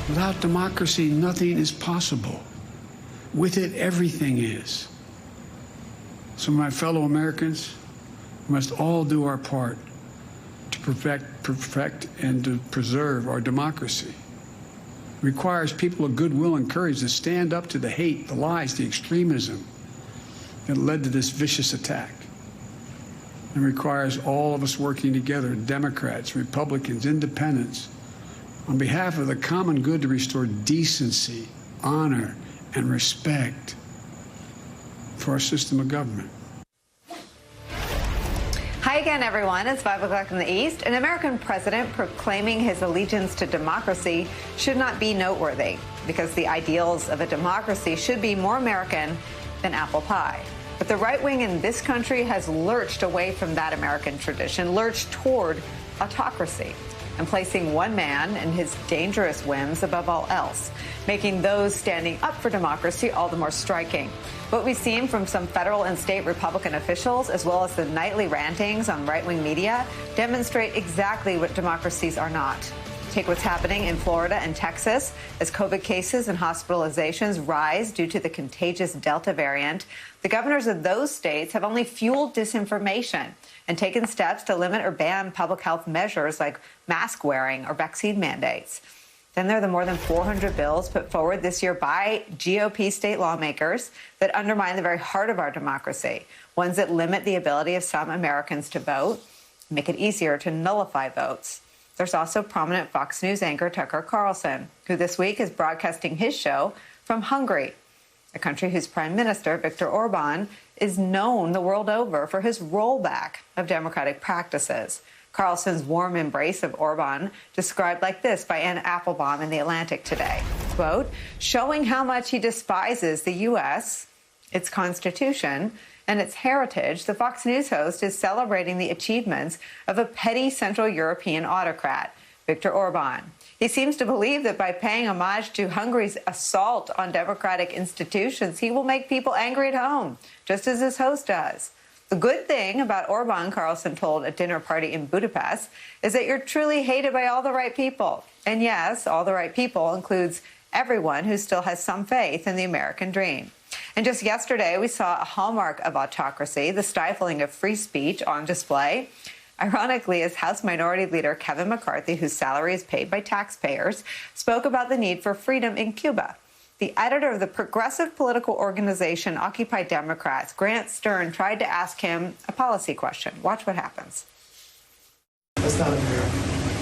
Without democracy, nothing is possible. With it, everything is. So, my fellow Americans, we must all do our part to perfect and to preserve our democracy. It requires people of goodwill and courage to stand up to the hate, the lies, the extremism that led to this vicious attack. It requires all of us working together, Democrats, Republicans, independents, on behalf of the common good to restore decency, honor, and respect for our system of government. Hi again, everyone. It's 5 o'clock in the East. An American president proclaiming his allegiance to democracy should not be noteworthy because the ideals of a democracy should be more American than apple pie. But the right wing in this country has lurched away from that American tradition, lurched toward autocracy, and placing one man and his dangerous whims above all else, making those standing up for democracy all the more striking. What we've seen from some federal and state Republican officials, as well as the nightly rantings on right-wing media, demonstrate exactly what democracies are not. Take what's happening in Florida and Texas as COVID cases and hospitalizations rise due to the contagious Delta variant. The governors of those states have only fueled disinformation and taken steps to limit or ban public health measures like mask wearing or vaccine mandates. Then there are the more than 400 bills put forward this year by GOP state lawmakers that undermine the very heart of our democracy, ones that limit the ability of some Americans to vote, make it easier to nullify votes. There's also prominent Fox News anchor Tucker Carlson, who this week is broadcasting his show from Hungary, a country whose Prime Minister, Viktor Orban, is known the world over for his rollback of democratic practices. Carlson's warm embrace of Orban described like this by Ann Applebaum in The Atlantic today. Quote, showing how much he despises the U.S., its Constitution, and its heritage, the Fox News host is celebrating the achievements of a petty Central European autocrat, Viktor Orban. He seems to believe that by paying homage to Hungary's assault on democratic institutions, he will make people angry at home, just as his host does. The good thing about Orban, Carlson told a dinner party in Budapest, is that you're truly hated by all the right people. And yes, all the right people includes everyone who still has some faith in the American dream. And just yesterday, we saw a hallmark of autocracy, the stifling of free speech, on display. Ironically, as House Minority Leader Kevin McCarthy, whose salary is paid by taxpayers, spoke about the need for freedom in Cuba. The editor of the progressive political organization Occupy Democrats, Grant Stern, tried to ask him a policy question. Watch what happens. That's not America.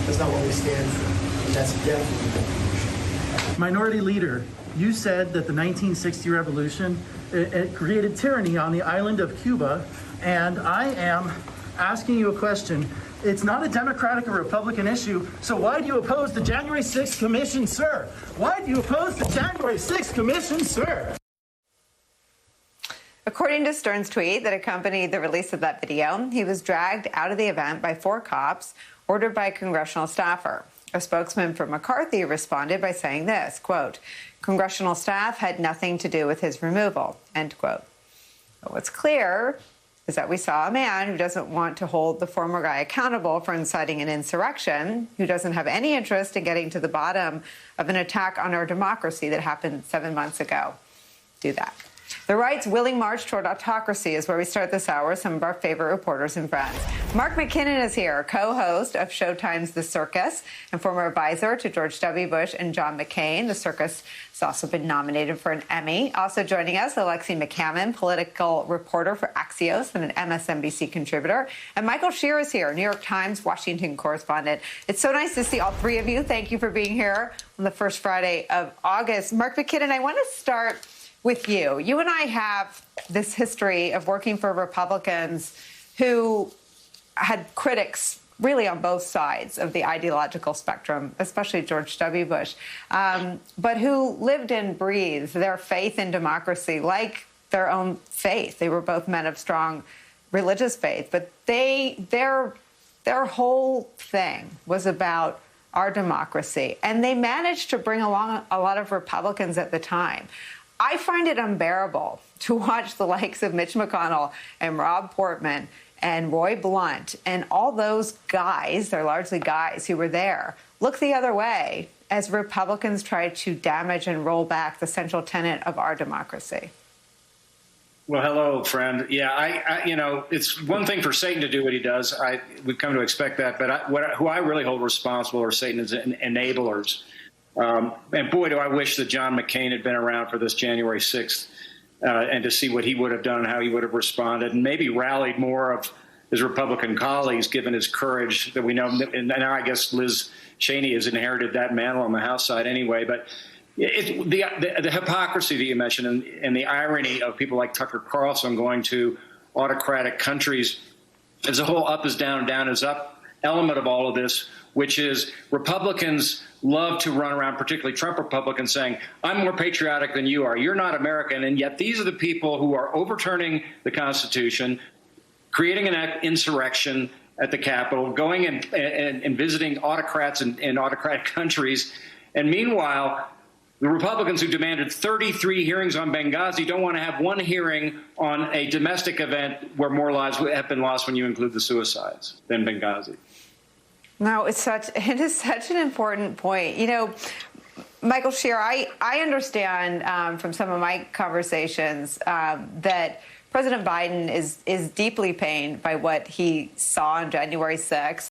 That's not what we stand for. And that's definitely Minority Leader, you said that the 1960 revolution it created tyranny on the island of Cuba, and I am asking you a question. It's not a Democratic or Republican issue, so why do you oppose the January 6th Commission, sir? Why do you oppose the January 6th Commission, sir? According to Stern's tweet that accompanied the release of that video, he was dragged out of the event by 4 cops ordered by a congressional staffer. A spokesman for McCarthy responded by saying this, quote, congressional staff had nothing to do with his removal, end quote. But what's clear is that we saw a man who doesn't want to hold the former guy accountable for inciting an insurrection, who doesn't have any interest in getting to the bottom of an attack on our democracy that happened 7 months ago. Do that. The right's willing march toward autocracy is where we start this hour with some of our favorite reporters and friends. Mark McKinnon is here, co-host of Showtime's The Circus and former advisor to George W. Bush and John McCain. The Circus has also been nominated for an Emmy. Also joining us, Alexi McCammon, political reporter for Axios and an MSNBC contributor. And Michael Shear is here, New York Times, Washington correspondent. It's so nice to see all 3 of you. Thank you for being here on the first Friday of August. Mark McKinnon, I want to start with you. You and I have this history of working for Republicans who had critics really on both sides of the ideological spectrum, especially George W. Bush, but who lived and breathed their faith in democracy like their own faith. They were both men of strong religious faith, but their whole thing was about our democracy. And they managed to bring along a lot of Republicans at the time. I find it unbearable to watch the likes of Mitch McConnell and Rob Portman and Roy Blunt and all those guys, they're largely guys who were there, look the other way as Republicans try to damage and roll back the central tenet of our democracy? Well, hello, friend. Yeah, I it's one thing for Satan to do what he does. We've come to expect that. But who I really hold responsible are Satan's enablers. And boy, do I wish that John McCain had been around for this January 6th and to see what he would have done, how he would have responded, and maybe rallied more of his Republican colleagues, given his courage that we know. And now I guess Liz Cheney has inherited that mantle on the House side anyway. But the hypocrisy that you mentioned and the irony of people like Tucker Carlson going to autocratic countries, there's a whole up is down, down is up element of all of this, which is Republicans love to run around, particularly Trump Republicans, saying, I'm more patriotic than you are. You're not American. And yet these are the people who are overturning the Constitution, creating an insurrection at the Capitol, going and visiting autocrats in autocratic countries. And meanwhile, the Republicans who demanded 33 hearings on Benghazi don't want to have one hearing on a domestic event where more lives have been lost when you include the suicides than Benghazi. No, it is such an important point. You know, Michael Scheer, I understand from some of my conversations that President Biden is deeply pained by what he saw on January 6th.